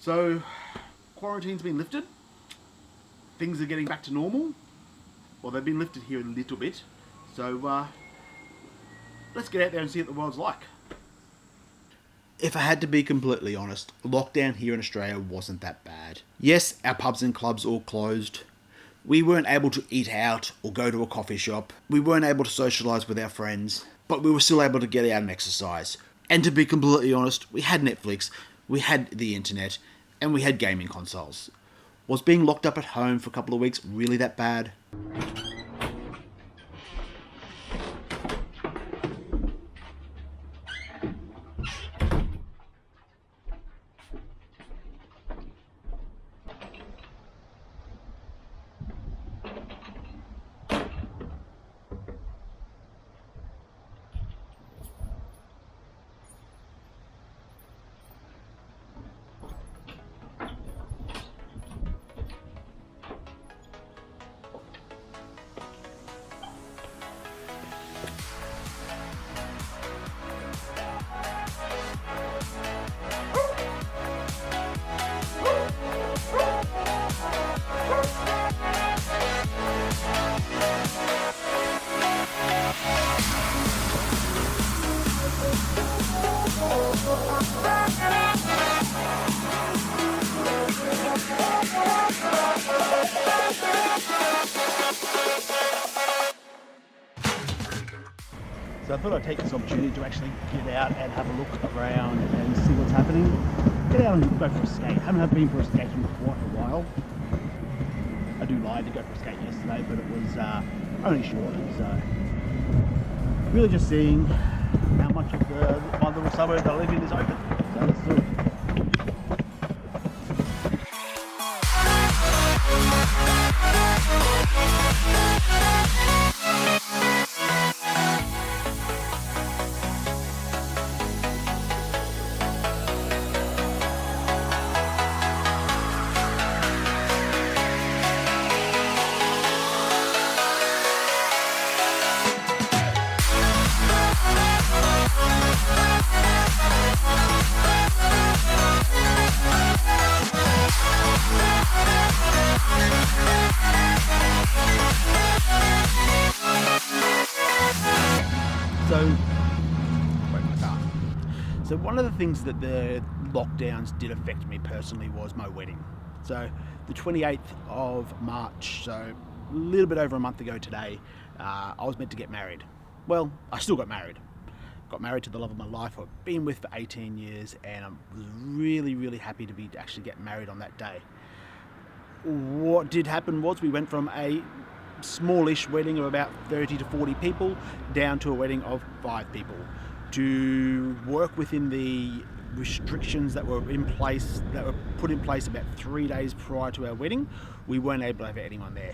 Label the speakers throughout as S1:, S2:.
S1: So, quarantine's been lifted. Things are getting back to normal. Well, they've been lifted here a little bit. So, let's get out there and see what the world's like. If I had to be completely honest, lockdown here in Australia wasn't that bad. Yes, our pubs and clubs all closed. We weren't able to eat out or go to a coffee shop. We weren't able to socialise with our friends, but we were still able to get out and exercise. And to be completely honest, we had Netflix, we had the internet, and we had gaming consoles. Was being locked up at home for a couple of weeks really that bad? So I thought I'd take this opportunity to actually get out and have a look around and see what's happening. Get out and go for a skate. I haven't been for a skate in quite a while. I do lie to go for a skate yesterday, but it was only short. So really just seeing how much of my little suburb I live in is open. So let's do it. So one of the things that the lockdowns did affect me personally was my wedding. So the 28th of March, so a little bit over a month ago today, I was meant to get married. Well, I still got married. Got married to the love of my life, I've been with for 18 years, and I was really happy to be actually get married on that day. What did happen was we went from a smallish wedding of about 30 to 40 people down to a wedding of 5 people. To work within the restrictions that were in place, that were put in place about 3 days prior to our wedding, we weren't able to have anyone there.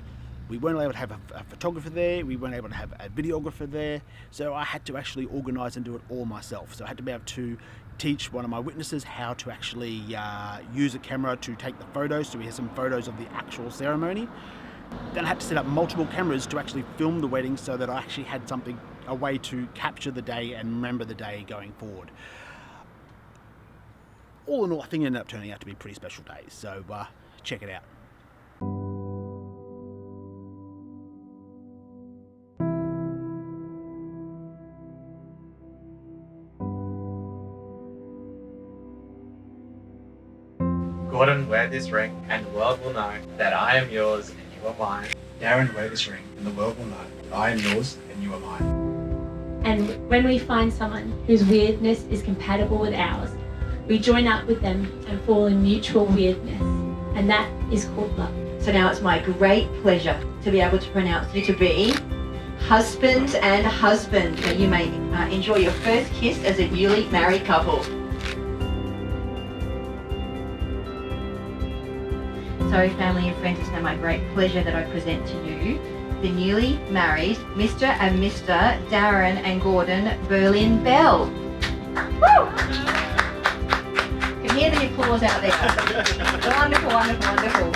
S1: We weren't able to have a photographer there, we weren't able to have a videographer there, so I had to actually organise and do it all myself. So I had to be able to teach one of my witnesses how to actually use a camera to take the photos, so we had some photos of the actual ceremony. Then I had to set up multiple cameras to actually film the wedding so that I actually had something, a way to capture the day and remember the day going forward. All in all, I think it ended up turning out to be a pretty special day, so check it out.
S2: Gordon, wear this ring, and the world will know that I am yours and you are mine.
S3: Darren, wear this ring, and the world will know that I am yours and you are mine.
S4: And when we find someone whose weirdness is compatible with ours, we join up with them and fall in mutual weirdness, and that is called love.
S5: So now it's my great pleasure to be able to pronounce you to be husband and husband, that you may enjoy your first kiss as a newly married couple. So family and friends, it's now my great pleasure that I present to you the newly married Mr. and Mr. Darren and Gordon Berlin Bell. Woo! You can hear the applause out there. Wonderful, wonderful, wonderful.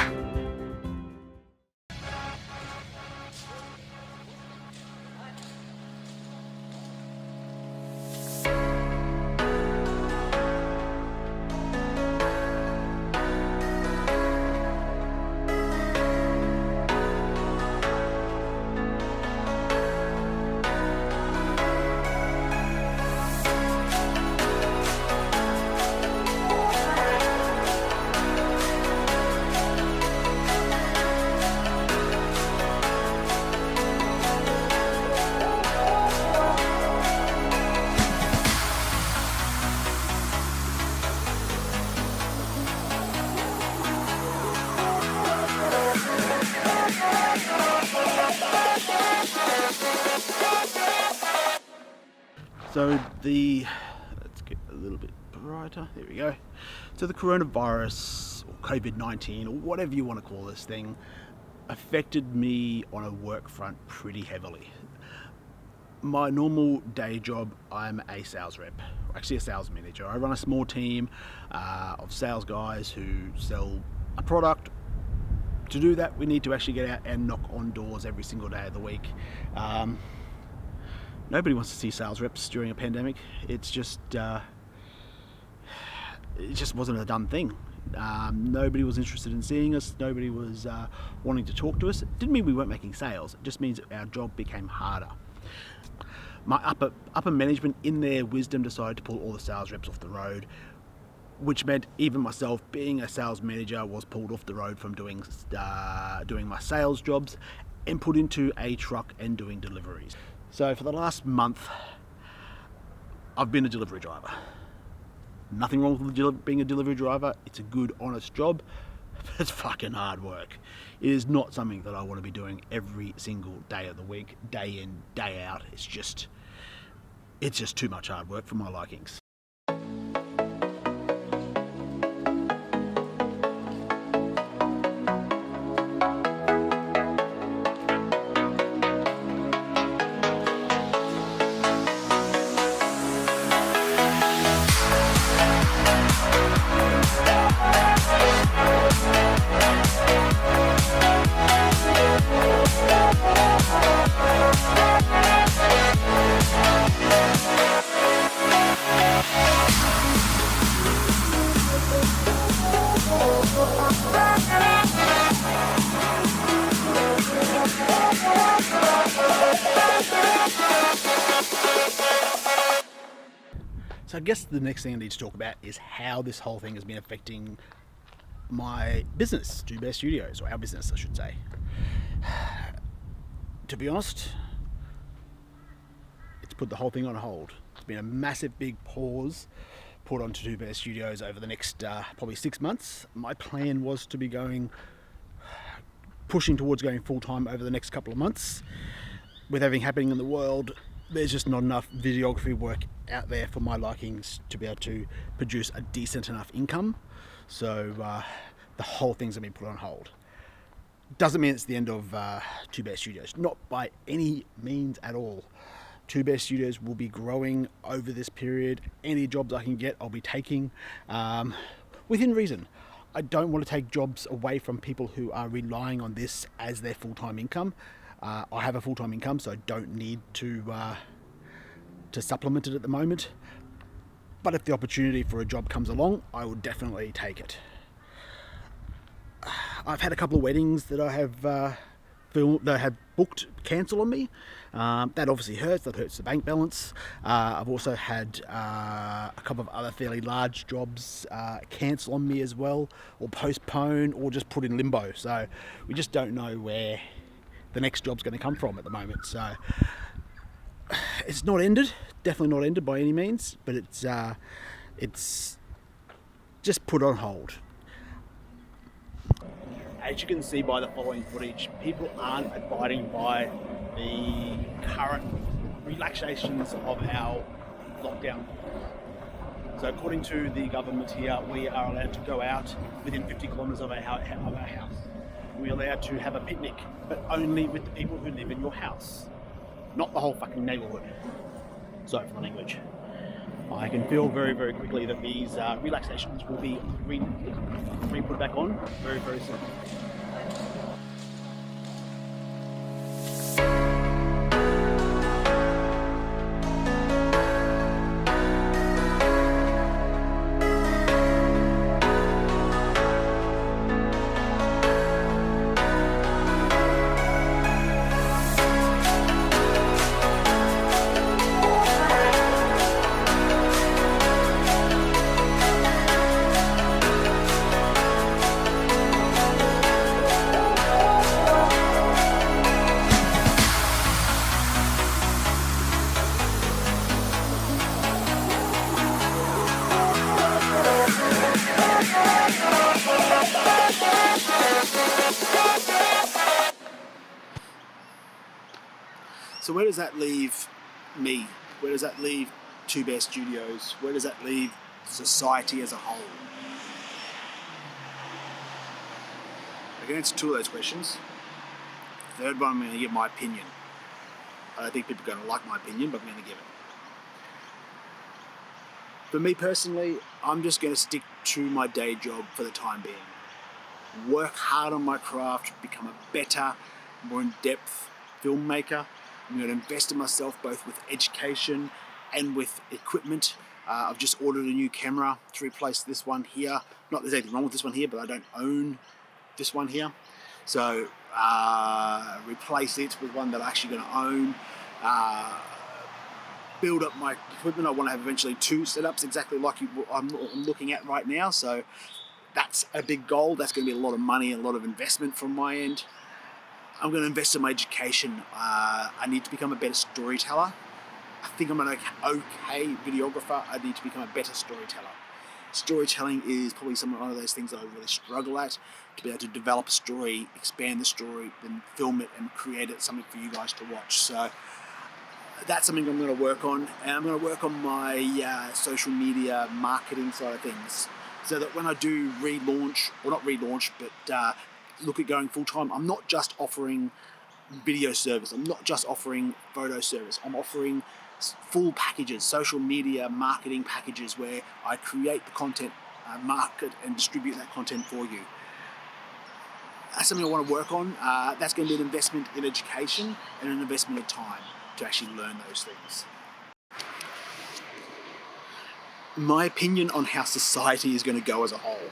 S1: So let's get a little bit brighter. There we go. So the coronavirus or COVID-19 or whatever you want to call this thing affected me on a work front pretty heavily. My normal day job, I'm a sales rep, actually a sales manager. I run a small team of sales guys who sell a product. To do that, we need to actually get out and knock on doors every single day of the week. Nobody wants to see sales reps during a pandemic. It just wasn't a done thing. Nobody was interested in seeing us. Nobody was wanting to talk to us. It didn't mean we weren't making sales. It just means our job became harder. My upper management, in their wisdom, decided to pull all the sales reps off the road, which meant even myself, being a sales manager, was pulled off the road from doing my sales jobs and put into a truck and doing deliveries. So for the last month, I've been a delivery driver. Nothing wrong with being a delivery driver. It's a good, honest job, but it's fucking hard work. It is not something that I want to be doing every single day of the week, day in, day out. It's just too much hard work for my likings. So I guess the next thing I need to talk about is how this whole thing has been affecting my business, Two Bear Studios, or our business, I should say. To be honest, it's put the whole thing on hold. It's been a massive big pause put onto Two Bear Studios over the next probably 6 months. My plan was to be pushing towards going full-time over the next couple of months. With everything happening in the world, there's just not enough videography work out there for my likings to be able to produce a decent enough income. So the whole thing's been put on hold. Doesn't mean it's the end of Two Bear Studios. Not by any means at all. Two Bear Studios will be growing over this period. Any jobs I can get, I'll be taking within reason. I don't want to take jobs away from people who are relying on this as their full-time income. I have a full-time income, so I don't need to supplement it at the moment. But if the opportunity for a job comes along, I will definitely take it. I've had a couple of weddings that I have booked cancel on me. That obviously hurts. That hurts the bank balance. I've also had a couple of other fairly large jobs cancel on me as well, or postpone, or just put in limbo. So we just don't know where the next job's going to come from at the moment. So it's not ended, definitely not ended by any means, but it's just put on hold. As you can see by the following footage, people aren't abiding by the current relaxations of our lockdown. So according to the government here, we are allowed to go out within 50 kilometres of our house. We're allowed to have a picnic, but only with the people who live in your house, not the whole fucking neighbourhood. Sorry for the language. I can feel very, very quickly that these relaxations will be put back on very, very soon. So where does that leave me? Where does that leave Two Bear Studios? Where does that leave society as a whole? I can answer two of those questions. The third one, I'm going to give my opinion. I don't think people are going to like my opinion, but I'm going to give it. For me personally, I'm just going to stick to my day job for the time being. Work hard on my craft, become a better, more in-depth filmmaker. I'm going to invest in myself both with education and with equipment. I've just ordered a new camera to replace this one here. Not there's anything wrong with this one here, but I don't own this one here. So replace it with one that I'm actually going to own. Build up my equipment. I want to have eventually two setups exactly like I'm looking at right now. So that's a big goal. That's going to be a lot of money and a lot of investment from my end. I'm going to invest in my education. I need to become a better storyteller. I think I'm an okay videographer. I need to become a better storyteller. Storytelling is probably one of those things that I really struggle at, to be able to develop a story, expand the story, then film it and create it something for you guys to watch. So that's something I'm going to work on, and I'm going to work on my social media marketing side of things, so that when I do relaunch, or not relaunch, but look at going full-time, I'm not just offering video service, I'm not just offering photo service, I'm offering full packages, social media marketing packages where I create the content, market and distribute that content for you. That's something I want to work on. That's going to be an investment in education and an investment of time to actually learn those things. My opinion on how society is going to go as a whole.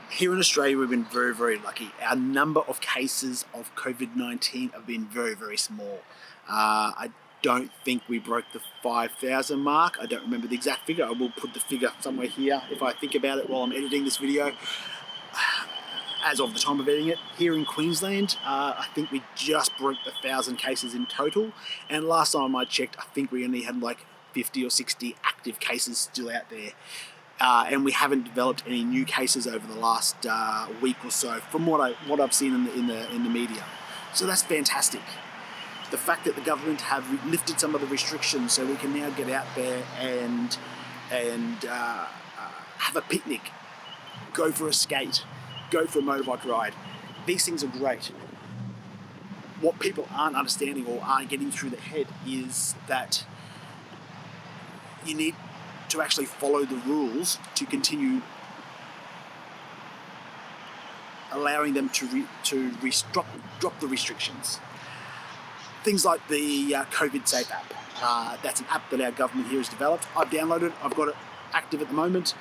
S1: Here in Australia, we've been very, very lucky. Our number of cases of COVID-19 have been very, very small. I don't think we broke the 5,000 mark. I don't remember the exact figure. I will put the figure somewhere here if I think about it while I'm editing this video. As of the time of editing it, here in Queensland, I think we just broke the 1,000 cases in total. And last time I checked, I think we only had like 50 or 60 active cases still out there. And we haven't developed any new cases over the last week or so, from what I've seen in the media. So that's fantastic. The fact that the government have lifted some of the restrictions, so we can now get out there and have a picnic, go for a skate, go for a motorbike ride. These things are great. What people aren't understanding or aren't getting through their head is that you need to actually follow the rules to continue allowing them to drop the restrictions. Things like the COVID Safe app. That's an app that our government here has developed. I've downloaded it. I've got it active at the moment.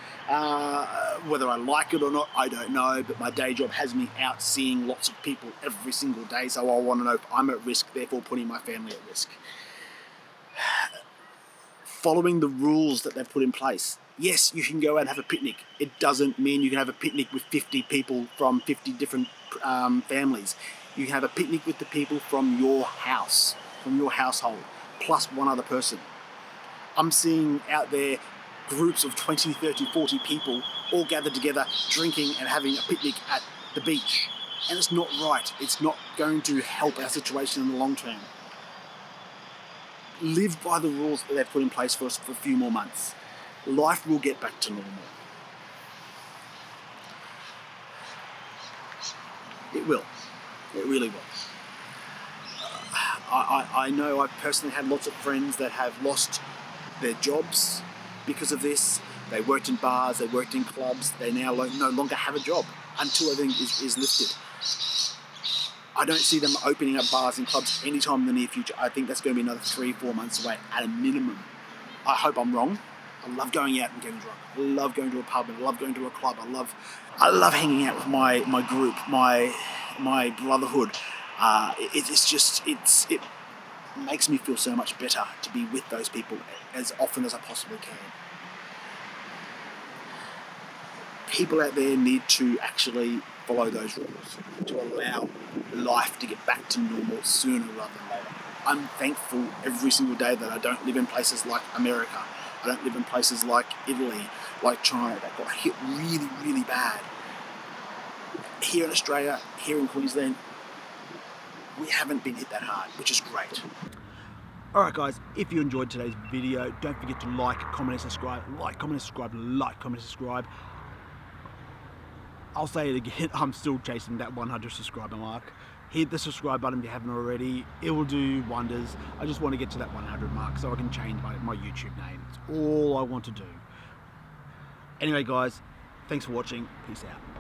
S1: Whether I like it or not, I don't know, but my day job has me out seeing lots of people every single day, so I want to know if I'm at risk, therefore putting my family at risk. Following the rules that they've put in place. Yes, you can go out and have a picnic. It doesn't mean you can have a picnic with 50 people from 50 different families. You can have a picnic with the people from your house, from your household, plus one other person. I'm seeing out there groups of 20, 30, 40 people all gathered together, drinking and having a picnic at the beach. And it's not right. It's not going to help our situation in the long term. Live by the rules that they've put in place for us for a few more months. Life will get back to normal. It will. It really will. I know I've personally had lots of friends that have lost their jobs because of this. They worked in bars, they worked in clubs, they now no longer have a job until everything is lifted. I don't see them opening up bars and clubs anytime in the near future. I think that's going to be another 3-4 months away at a minimum. I hope I'm wrong. I love going out and getting drunk. I love going to a pub, and I love going to a club. I love hanging out with my group, my brotherhood. It makes me feel so much better to be with those people as often as I possibly can. People out there need to actually follow those rules to allow life to get back to normal sooner rather than later. I'm thankful every single day that I don't live in places like America. I don't live in places like Italy, like China, that got hit really, really bad. Here in Australia, here in Queensland, we haven't been hit that hard, which is great. Alright guys, if you enjoyed today's video, don't forget to like, comment and subscribe. Like, comment and subscribe, like, comment and subscribe. I'll say it again, I'm still chasing that 100 subscriber mark. Hit the subscribe button if you haven't already. It will do wonders. I just want to get to that 100 mark so I can change my YouTube name. It's all I want to do. Anyway guys, thanks for watching. Peace out.